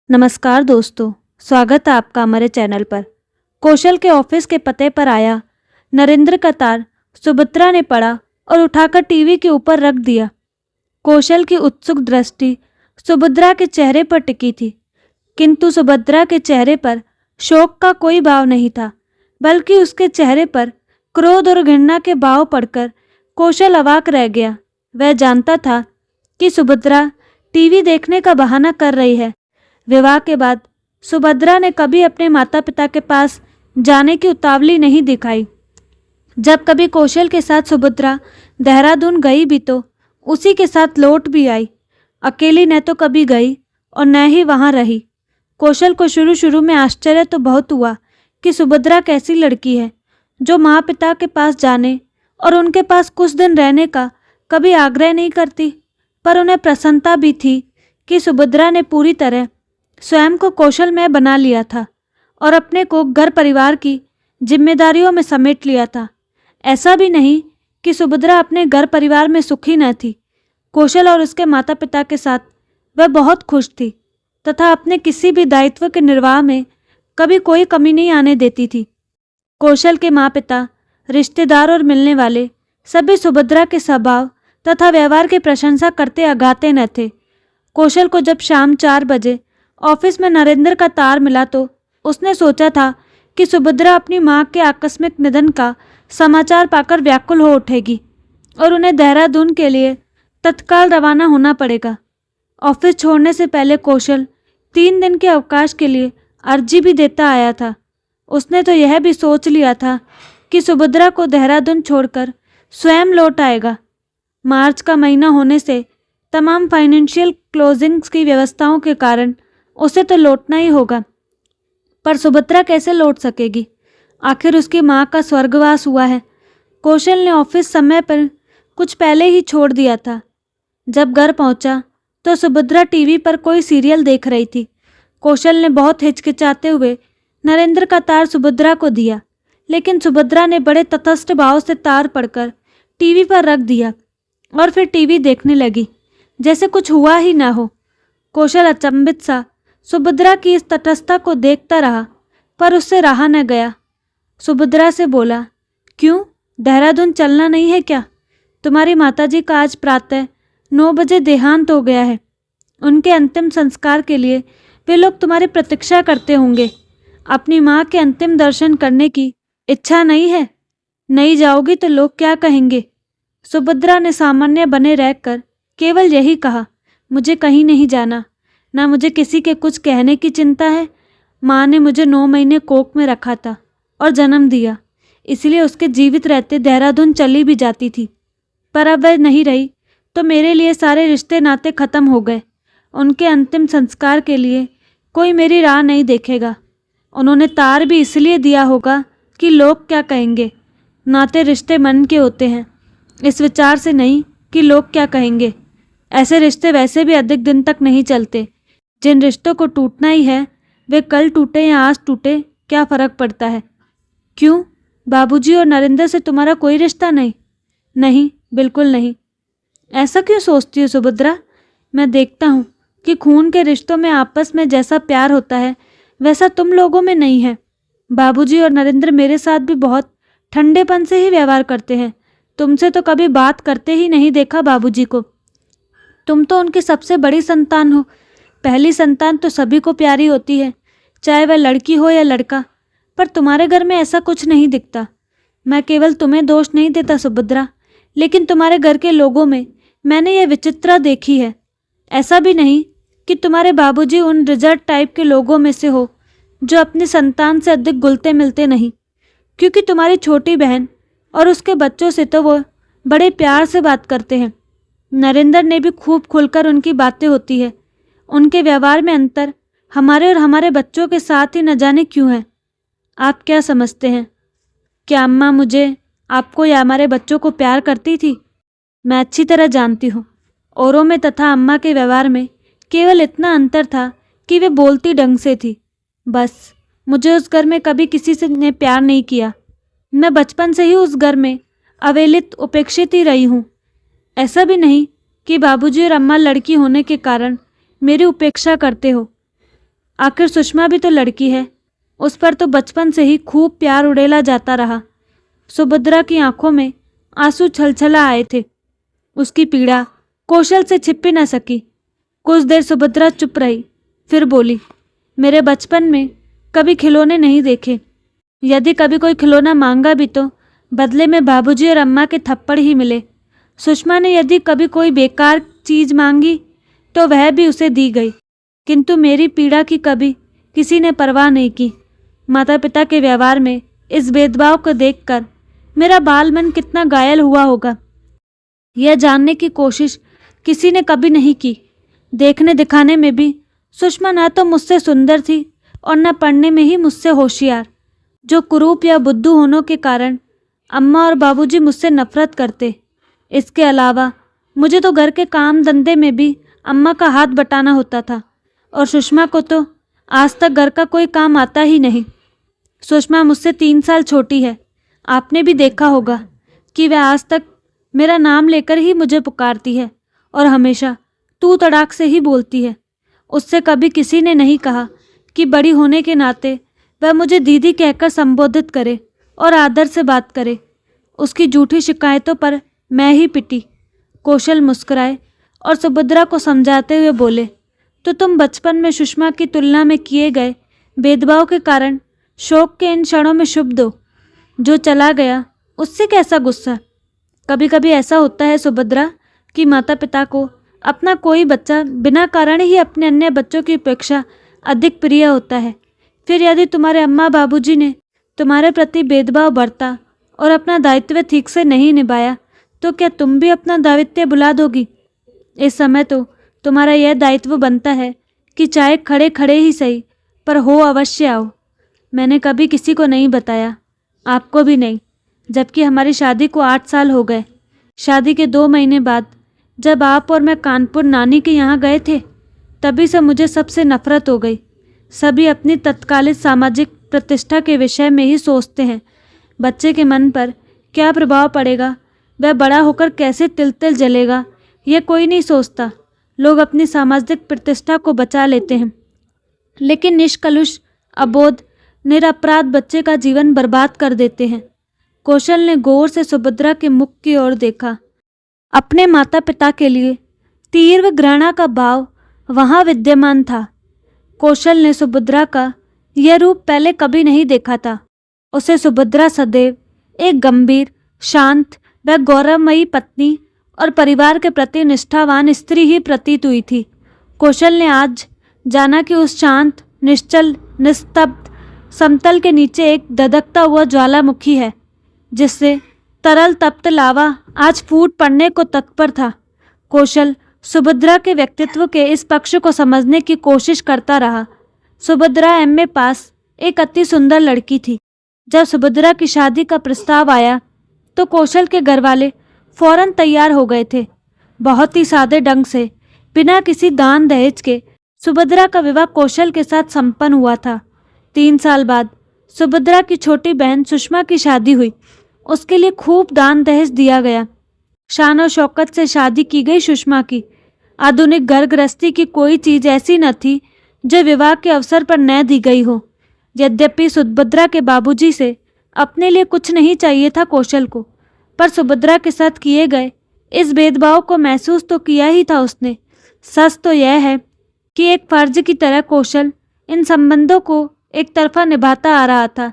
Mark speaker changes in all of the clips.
Speaker 1: नमस्कार दोस्तों, स्वागत है आपका हमारे चैनल पर। कौशल के ऑफिस के पते पर आया नरेंद्र का तार सुभद्रा ने पड़ा और उठाकर टीवी के ऊपर रख दिया। कौशल की उत्सुक दृष्टि सुभद्रा के चेहरे पर टिकी थी, किंतु सुभद्रा के चेहरे पर शोक का कोई भाव नहीं था, बल्कि उसके चेहरे पर क्रोध और घृणा के भाव पढ़कर कौशल अवाक रह गया। वह जानता था कि सुभद्रा टीवी देखने का बहाना कर रही है। विवाह के बाद सुभद्रा ने कभी अपने माता पिता के पास जाने की उतावली नहीं दिखाई। जब कभी कौशल के साथ सुभद्रा देहरादून गई भी तो उसी के साथ लौट भी आई। अकेली न तो कभी गई और न ही वहाँ रही। कौशल को शुरू शुरू में आश्चर्य तो बहुत हुआ कि सुभद्रा कैसी लड़की है जो माँ पिता के पास जाने और उनके पास कुछ दिन रहने का कभी आग्रह नहीं करती। पर उन्हें प्रसन्नता भी थी कि सुभद्रा ने पूरी तरह स्वयं को कौशल में बना लिया था और अपने को घर परिवार की जिम्मेदारियों में समेट लिया था। ऐसा भी नहीं कि सुभद्रा अपने घर परिवार में सुखी न थी। कौशल और उसके माता पिता के साथ वह बहुत खुश थी तथा अपने किसी भी दायित्व के निर्वाह में कभी कोई कमी नहीं आने देती थी। कौशल के माँ पिता, रिश्तेदार और मिलने वाले सभी सुभद्रा के स्वभाव तथा व्यवहार की प्रशंसा करते अगाते न थे। कौशल को जब शाम 4 बजे ऑफिस में नरेंद्र का तार मिला तो उसने सोचा था कि सुभद्रा अपनी मां के आकस्मिक निधन का समाचार पाकर व्याकुल हो उठेगी और उन्हें देहरादून के लिए तत्काल रवाना होना पड़ेगा। ऑफिस छोड़ने से पहले कौशल 3 दिन के अवकाश के लिए अर्जी भी देता आया था। उसने तो यह भी सोच लिया था कि सुभद्रा को देहरादून छोड़कर स्वयं लौट आएगा। मार्च का महीना होने से तमाम फाइनेंशियल क्लोजिंग्स की व्यवस्थाओं के कारण उसे तो लौटना ही होगा, पर सुभद्रा कैसे लौट सकेगी? आखिर उसकी माँ का स्वर्गवास हुआ है। कौशल ने ऑफिस समय पर कुछ पहले ही छोड़ दिया था। जब घर पहुंचा तो सुभद्रा टीवी पर कोई सीरियल देख रही थी। कौशल ने बहुत हिचकिचाते हुए नरेंद्र का तार सुभद्रा को दिया, लेकिन सुभद्रा ने बड़े तटस्थ भाव से तार पढ़कर टीवी पर रख दिया और फिर टीवी देखने लगी जैसे कुछ हुआ ही ना हो। कौशल अचंभित सा सुभद्रा की इस तटस्थता को देखता रहा, पर उससे रहा न गया। सुभद्रा से बोला, क्यों, देहरादून चलना नहीं है क्या? तुम्हारी माताजी का आज प्रातः 9 बजे देहांत हो गया है। उनके अंतिम संस्कार के लिए वे लोग तुम्हारी प्रतीक्षा करते होंगे। अपनी माँ के अंतिम दर्शन करने की इच्छा नहीं है? नहीं जाओगी तो लोग क्या कहेंगे? सुभद्रा ने सामान्य बने रहकर केवल यही कहा, मुझे कहीं नहीं जाना, ना मुझे किसी के कुछ कहने की चिंता है। माँ ने मुझे 9 महीने कोख में रखा था और जन्म दिया, इसलिए उसके जीवित रहते देहरादून चली भी जाती थी। पर अब वह नहीं रही तो मेरे लिए सारे रिश्ते नाते खत्म हो गए। उनके अंतिम संस्कार के लिए कोई मेरी राह नहीं देखेगा। उन्होंने तार भी इसलिए दिया होगा कि लोग क्या कहेंगे। नाते रिश्ते मन के होते हैं, इस विचार से नहीं कि लोग क्या कहेंगे। ऐसे रिश्ते वैसे भी अधिक दिन तक नहीं चलते। जिन रिश्तों को टूटना ही है वे कल टूटे या आज टूटे, क्या फ़र्क पड़ता है? क्यों, बाबूजी और नरेंद्र से तुम्हारा कोई रिश्ता नहीं? नहीं, बिल्कुल नहीं। ऐसा क्यों सोचती हो सुभद्रा? मैं देखता हूँ कि खून के रिश्तों में आपस में जैसा प्यार होता है वैसा तुम लोगों में नहीं है। बाबूजी और नरेंद्र मेरे साथ भी बहुत ठंडेपन से ही व्यवहार करते हैं। तुमसे तो कभी बात करते ही नहीं देखा बाबूजी को। तुम तो उनकी सबसे बड़ी संतान हो। पहली संतान तो सभी को प्यारी होती है, चाहे वह लड़की हो या लड़का, पर तुम्हारे घर में ऐसा कुछ नहीं दिखता। मैं केवल तुम्हें दोष नहीं देता सुभद्रा, लेकिन तुम्हारे घर के लोगों में मैंने यह विचित्रता देखी है। ऐसा भी नहीं कि तुम्हारे बाबूजी उन रिजर्व टाइप के लोगों में से हो जो अपनी संतान से अधिक घुलते मिलते नहीं, क्योंकि तुम्हारी छोटी बहन और उसके बच्चों से तो वो बड़े प्यार से बात करते हैं। नरेंद्र ने भी खूब खुलकर उनकी बातें होती है। उनके व्यवहार में अंतर हमारे और हमारे बच्चों के साथ ही न जाने क्यों है। आप क्या समझते हैं? क्या अम्मा मुझे, आपको या हमारे बच्चों को प्यार करती थी? मैं अच्छी तरह जानती हूँ। औरों में तथा अम्मा के व्यवहार में केवल इतना अंतर था कि वे बोलती ढंग से थी। बस मुझे उस घर में कभी किसी से ने प्यार नहीं किया। मैं बचपन से ही उस घर में अवहेलित, उपेक्षित ही रही हूँ। ऐसा भी नहीं कि बाबूजी और अम्मा लड़की होने के कारण मेरी उपेक्षा करते हो। आखिर सुषमा भी तो लड़की है, उस पर तो बचपन से ही खूब प्यार उड़ेला जाता रहा। सुभद्रा की आंखों में आंसू छलछला आए थे। उसकी पीड़ा कौशल से छिप ही न सकी। कुछ देर सुभद्रा चुप रही, फिर बोली, मेरे बचपन में कभी खिलौने नहीं देखे। यदि कभी कोई खिलौना मांगा भी तो बदले में बाबूजी और अम्मा के थप्पड़ ही मिले। सुषमा ने यदि कभी कोई बेकार चीज़ मांगी तो वह भी उसे दी गई, किंतु मेरी पीड़ा की कभी किसी ने परवाह नहीं की। माता पिता के व्यवहार में इस भेदभाव को देखकर मेरा बाल मन कितना घायल हुआ होगा, यह जानने की कोशिश किसी ने कभी नहीं की। देखने दिखाने में भी सुषमा न तो मुझसे सुंदर थी और न पढ़ने में ही मुझसे होशियार, जो कुरूप या बुद्धू होने के कारण अम्मा और बाबूजी मुझसे नफरत करते। इसके अलावा मुझे तो घर के काम धंधे में भी अम्मा का हाथ बटाना होता था और सुषमा को तो आज तक घर का कोई काम आता ही नहीं। सुषमा मुझसे 3 साल छोटी है। आपने भी देखा होगा कि वह आज तक मेरा नाम लेकर ही मुझे पुकारती है और हमेशा तू तड़ाक से ही बोलती है। उससे कभी किसी ने नहीं कहा कि बड़ी होने के नाते वह मुझे दीदी कहकर संबोधित करे और आदर से बात करे। उसकी झूठी शिकायतों पर मैं ही पिटी। कौशल मुस्कुराए और सुभद्रा को समझाते हुए बोले, तो तुम बचपन में सुषमा की तुलना में किए गए भेदभाव के कारण शोक के इन क्षणों में शुभ हो। जो चला गया उससे कैसा गुस्सा। कभी कभी ऐसा होता है सुभद्रा कि माता पिता को अपना कोई बच्चा बिना कारण ही अपने अन्य बच्चों की अपेक्षा अधिक प्रिय होता है। फिर यदि तुम्हारे अम्मा बाबूजी ने तुम्हारे प्रति भेदभाव बरता और अपना दायित्व ठीक से नहीं निभाया तो क्या तुम भी अपना दायित्व भुला दोगी। इस समय तो तुम्हारा यह दायित्व बनता है कि चाहे खड़े खड़े ही सही पर हो अवश्य आओ। मैंने कभी किसी को नहीं बताया, आपको भी नहीं, जबकि हमारी शादी को 8 साल हो गए। शादी के 2 महीने बाद जब आप और मैं कानपुर नानी के यहाँ गए थे, तभी से मुझे सबसे नफरत हो गई। सभी अपनी तत्कालिक सामाजिक प्रतिष्ठा के विषय में ही सोचते हैं। बच्चे के मन पर क्या प्रभाव पड़ेगा, वह बड़ा होकर कैसे तिल तिल जलेगा, यह कोई नहीं सोचता। लोग अपनी सामाजिक प्रतिष्ठा को बचा लेते हैं, लेकिन निष्कलुष अबोध निरपराध बच्चे का जीवन बर्बाद कर देते हैं। कौशल ने गौर से सुभद्रा के मुख की ओर देखा। अपने माता पिता के लिए तीव्र घृणा का भाव वहाँ विद्यमान था। कौशल ने सुभद्रा का यह रूप पहले कभी नहीं देखा था। उसे सुभद्रा सदैव एक गंभीर, शांत व गौरवमयी पत्नी और परिवार के प्रति निष्ठावान स्त्री ही प्रतीत हुई थी। कौशल ने आज जाना कि उस शांत, निश्चल, निस्तब्ध समतल के नीचे एक धधकता हुआ ज्वालामुखी है, जिससे तरल तप्त लावा आज फूट पड़ने को तत्पर था। कौशल सुभद्रा के व्यक्तित्व के इस पक्ष को समझने की कोशिश करता रहा। सुभद्रा एमए पास एक अति सुंदर लड़की थी। जब सुभद्रा की शादी का प्रस्ताव आया तो कौशल के घरवाले फौरन तैयार हो गए थे। बहुत ही सादे ढंग से, बिना किसी दान दहेज के सुभद्रा का विवाह कौशल के साथ संपन्न हुआ था। 3 साल बाद सुभद्रा की छोटी बहन सुषमा की शादी हुई। उसके लिए खूब दान दहेज दिया गया। शान और शौकत से शादी की गई सुषमा की। आधुनिक घर गृहस्थी की कोई चीज़ ऐसी न थी जो विवाह के अवसर पर न दी गई हो। यद्यपि सुभद्रा के बाबूजी से अपने लिए कुछ नहीं चाहिए था कौशल को, पर सुभद्रा के साथ किए गए इस भेदभाव को महसूस तो किया ही था उसने। सच तो यह है कि एक फर्ज की तरह कौशल इन संबंधों को एक तरफा निभाता आ रहा था,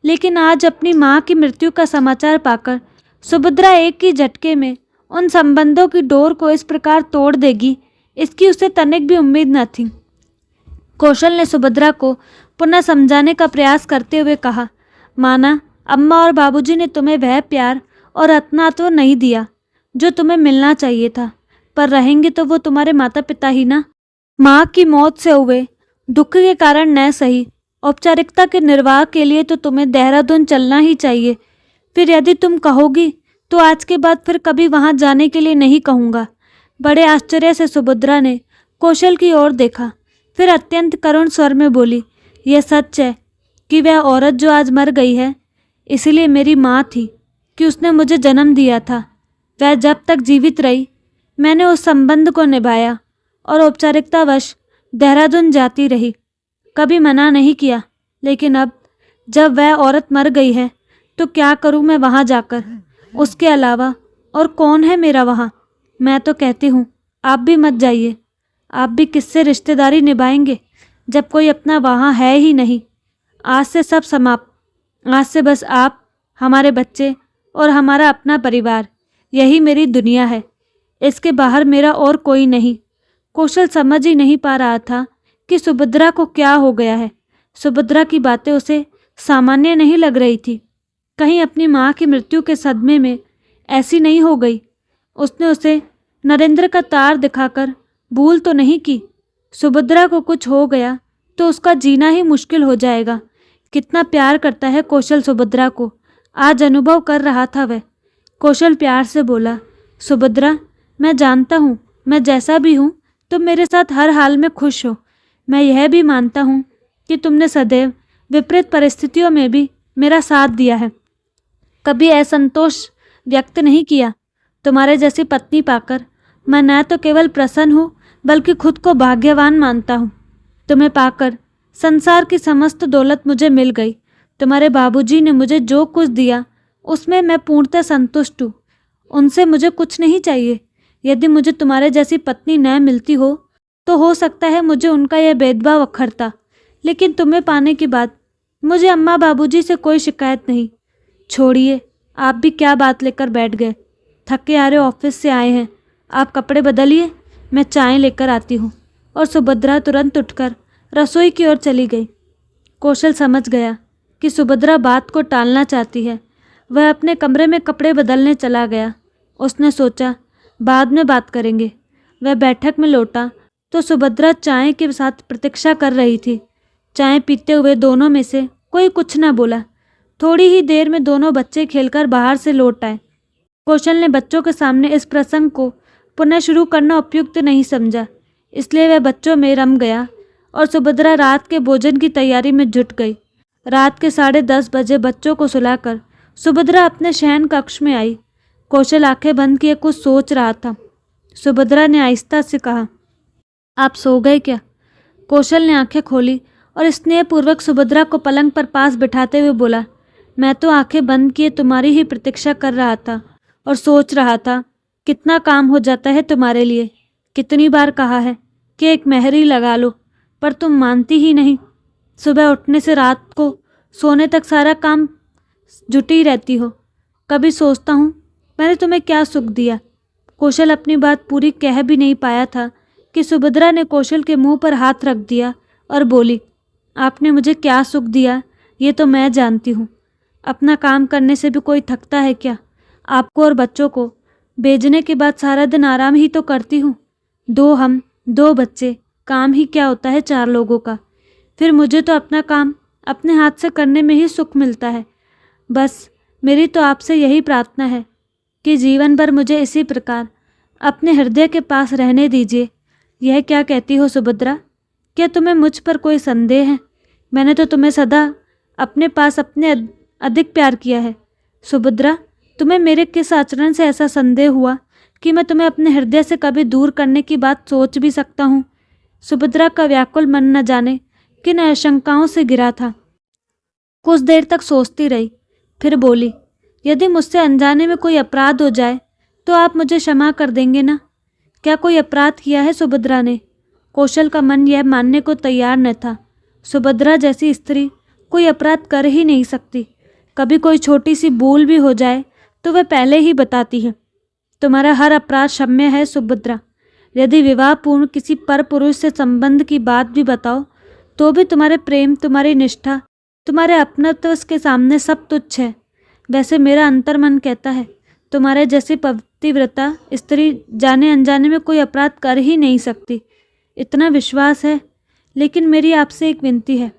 Speaker 1: लेकिन आज अपनी माँ की मृत्यु का समाचार पाकर सुभद्रा एक ही झटके में उन संबंधों की डोर को इस प्रकार तोड़ देगी, इसकी उसे तनिक भी उम्मीद न थी। कौशल ने सुभद्रा को पुनः समझाने का प्रयास करते हुए कहा, माना अम्मा और बाबूजी ने तुम्हें वह प्यार और अपनात्व नहीं दिया जो तुम्हें मिलना चाहिए था, पर रहेंगे तो वो तुम्हारे माता पिता ही ना। माँ की मौत से हुए दुख के कारण न सही, औपचारिकता के निर्वाह के लिए तो तुम्हें देहरादून चलना ही चाहिए। फिर यदि तुम कहोगी तो आज के बाद फिर कभी वहाँ जाने के लिए नहीं कहूँगा। बड़े आश्चर्य से सुभद्रा ने कौशल की ओर देखा, फिर अत्यंत करुण स्वर में बोली, यह सच है कि वह औरत जो आज मर गई है, इसलिए मेरी माँ थी कि उसने मुझे जन्म दिया था। वह जब तक जीवित रही मैंने उस संबंध को निभाया और औपचारिकतावश देहरादून जाती रही। कभी मना नहीं किया, लेकिन अब जब वह औरत मर गई है तो क्या करूं मैं वहां जाकर? उसके अलावा और कौन है मेरा वहां? मैं तो कहती हूँ आप भी मत जाइए। आप भी किससे रिश्तेदारी निभाएंगे जब कोई अपना वहाँ है ही नहीं। आज से सब समाप्त। आज से बस आप, हमारे बच्चे और हमारा अपना परिवार, यही मेरी दुनिया है। इसके बाहर मेरा और कोई नहीं। कौशल समझ ही नहीं पा रहा था कि सुभद्रा को क्या हो गया है। सुभद्रा की बातें उसे सामान्य नहीं लग रही थी। कहीं अपनी माँ की मृत्यु के सदमे में ऐसी नहीं हो गई। उसने उसे नरेंद्र का तार दिखाकर भूल तो नहीं की। सुभद्रा को कुछ हो गया तो उसका जीना ही मुश्किल हो जाएगा। कितना प्यार करता है कौशल सुभद्रा को, आज अनुभव कर रहा था वह। कौशल प्यार से बोला, सुभद्रा, मैं जानता हूँ मैं जैसा भी हूँ तुम मेरे साथ हर हाल में खुश हो। मैं यह भी मानता हूँ कि तुमने सदैव विपरीत परिस्थितियों में भी मेरा साथ दिया है, कभी असंतोष व्यक्त नहीं किया। तुम्हारे जैसी पत्नी पाकर मैं न तो केवल प्रसन्न हूँ बल्कि खुद को भाग्यवान मानता हूँ। तुम्हें पाकर संसार की समस्त दौलत मुझे मिल गई। तुम्हारे बाबूजी ने मुझे जो कुछ दिया उसमें मैं पूर्णतः संतुष्ट हूँ। उनसे मुझे कुछ नहीं चाहिए। यदि मुझे तुम्हारे जैसी पत्नी न मिलती हो तो हो सकता है मुझे उनका यह भेदभाव अखरता, लेकिन तुम्हें पाने के बाद मुझे अम्मा बाबूजी से कोई शिकायत नहीं। छोड़िए, आप भी क्या बात लेकर बैठ गए? थके हारे ऑफिस से आए हैं, आप कपड़े बदलिए, मैं चाय लेकर आती हूँ। और सुभद्रा तुरंत उठकर रसोई की ओर चली गई। कौशल समझ गया कि सुभद्रा बात को टालना चाहती है। वह अपने कमरे में कपड़े बदलने चला गया। उसने सोचा बाद में बात करेंगे। वह बैठक में लौटा तो सुभद्रा चाय के साथ प्रतीक्षा कर रही थी। चाय पीते हुए दोनों में से कोई कुछ न बोला। थोड़ी ही देर में दोनों बच्चे खेलकर बाहर से लौट आए। कौशल ने बच्चों के सामने इस प्रसंग को पुनः शुरू करना उपयुक्त नहीं समझा, इसलिए वह बच्चों में रम गया और सुभद्रा रात के भोजन की तैयारी में जुट गई। रात के 10:30 बजे बच्चों को सुलाकर सुभद्रा अपने शयन कक्ष में आई। कौशल आंखें बंद किए कुछ सोच रहा था। सुभद्रा ने आहिस्ता से कहा, आप सो गए क्या? कौशल ने आंखें खोली और स्नेहपूर्वक सुभद्रा को पलंग पर पास बिठाते हुए बोला, मैं तो आंखें बंद किए तुम्हारी ही प्रतीक्षा कर रहा था और सोच रहा था कितना काम हो जाता है तुम्हारे लिए। कितनी बार कहा है कि एक मेहरी लगा लो, पर तुम मानती ही नहीं। सुबह उठने से रात को सोने तक सारा काम जुटी रहती हो। कभी सोचता हूँ मैंने तुम्हें क्या सुख दिया। कौशल अपनी बात पूरी कह भी नहीं पाया था कि सुभद्रा ने कौशल के मुंह पर हाथ रख दिया और बोली, आपने मुझे क्या सुख दिया ये तो मैं जानती हूँ। अपना काम करने से भी कोई थकता है क्या? आपको और बच्चों को भेजने के बाद सारा दिन आराम ही तो करती हूँ। 2 हम 2 बच्चे, काम ही क्या होता है 4 लोगों का। फिर मुझे तो अपना काम अपने हाथ से करने में ही सुख मिलता है। बस मेरी तो आपसे यही प्रार्थना है कि जीवन भर मुझे इसी प्रकार अपने हृदय के पास रहने दीजिए। यह क्या कहती हो सुभद्रा? क्या तुम्हें मुझ पर कोई संदेह है? मैंने तो तुम्हें सदा अपने पास अपने अधिक प्यार किया है। सुभद्रा, तुम्हें मेरे किस आचरण से ऐसा संदेह हुआ कि मैं तुम्हें अपने हृदय से कभी दूर करने की बात सोच भी सकता हूँ? सुभद्रा का व्याकुल मन न जाने किन आशंकाओं से घिरा था। कुछ देर तक सोचती रही, फिर बोली, यदि मुझसे अनजाने में कोई अपराध हो जाए तो आप मुझे क्षमा कर देंगे ना? क्या कोई अपराध किया है सुभद्रा ने? कौशल का मन यह मानने को तैयार न था। सुभद्रा जैसी स्त्री कोई अपराध कर ही नहीं सकती। कभी कोई छोटी सी भूल भी हो जाए तो वह पहले ही बताती है। तुम्हारा हर अपराध क्षम्य है सुभद्रा। यदि विवाह पूर्व किसी पर पुरुष से संबंध की बात भी बताओ तो भी तुम्हारे प्रेम, तुम्हारी निष्ठा, तुम्हारे अपनत्व के सामने सब तुच्छ है। वैसे मेरा अंतर्मन कहता है तुम्हारे जैसी पतिव्रता स्त्री जाने अनजाने में कोई अपराध कर ही नहीं सकती। इतना विश्वास है। लेकिन मेरी आपसे एक विनती है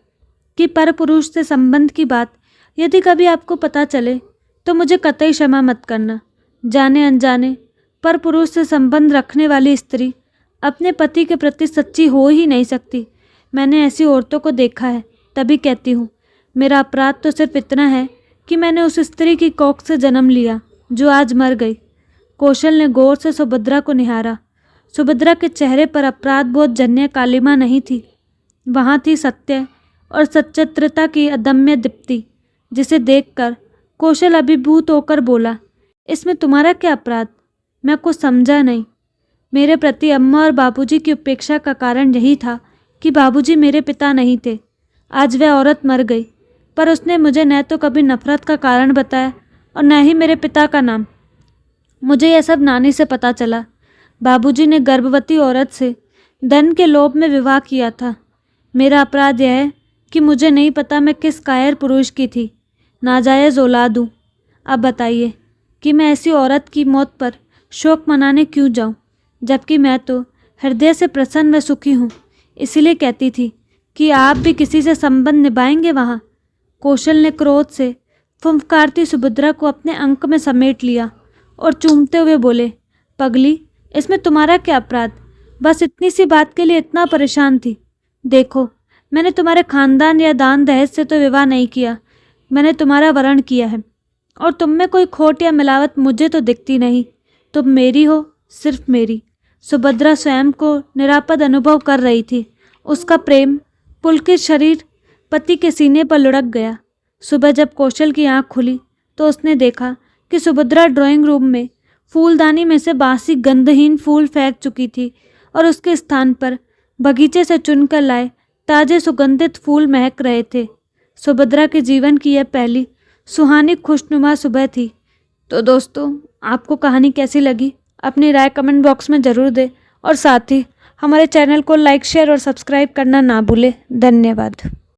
Speaker 1: कि पर पुरुष से संबंध की बात यदि कभी आपको पता चले तो मुझे कतई क्षमा मत करना। जाने अनजाने पर पुरुष से संबंध रखने वाली स्त्री अपने पति के प्रति सच्ची हो ही नहीं सकती। मैंने ऐसी औरतों को देखा है, तभी कहती हूँ। मेरा अपराध तो सिर्फ इतना है कि मैंने उस स्त्री की कोख से जन्म लिया जो आज मर गई। कौशल ने गौर से सुभद्रा को निहारा। सुभद्रा के चेहरे पर अपराध बोध जन्य कालिमा नहीं थी। वहाँ थी सत्य और सच्चरित्रता की अदम्य दीप्ति, जिसे देखकर कौशल अभिभूत होकर बोला, इसमें तुम्हारा क्या अपराध? मैं कुछ समझा नहीं। मेरे प्रति अम्मा और बाबूजी की उपेक्षा का कारण यही था कि बाबूजी मेरे पिता नहीं थे। आज वह औरत मर गई, पर उसने मुझे न तो कभी नफरत का कारण बताया और न ही मेरे पिता का नाम। मुझे यह सब नानी से पता चला। बाबूजी ने गर्भवती औरत से धन के लोभ में विवाह किया था। मेरा अपराध यह है कि मुझे नहीं पता मैं किस कायर पुरुष की थी, नाजायज़ औलाद हूँ। अब बताइए कि मैं ऐसी औरत की मौत पर शोक मनाने क्यों जाऊँ, जबकि मैं तो हृदय से प्रसन्न व सुखी हूँ। इसीलिए कहती थी कि आप भी किसी से संबंध निभाएंगे वहाँ। कौशल ने क्रोध से फुंफकारती सुभद्रा को अपने अंक में समेट लिया और चूमते हुए बोले, पगली, इसमें तुम्हारा क्या अपराध? बस इतनी सी बात के लिए इतना परेशान थी? देखो, मैंने तुम्हारे खानदान या दान दहेज से तो विवाह नहीं किया, मैंने तुम्हारा वरण किया है, और तुम में कोई खोट या मिलावट मुझे तो दिखती नहीं। तुम मेरी हो, सिर्फ मेरी। सुभद्रा स्वयं को निरापद अनुभव कर रही थी। उसका प्रेम पुलकित शरीर पति के सीने पर लुढ़क गया। सुबह जब कौशल की आंख खुली तो उसने देखा कि सुभद्रा ड्राइंग रूम में फूलदानी में से बासी गंधहीन फूल फेंक चुकी थी और उसके स्थान पर बगीचे से चुनकर लाए ताजे सुगंधित फूल महक रहे थे। सुभद्रा के जीवन की यह पहली सुहानी खुशनुमा सुबह थी। तो दोस्तों, आपको कहानी कैसी लगी? अपनी राय कमेंट बॉक्स में ज़रूर दें और साथ ही हमारे चैनल को लाइक, शेयर और सब्सक्राइब करना ना भूलें। धन्यवाद।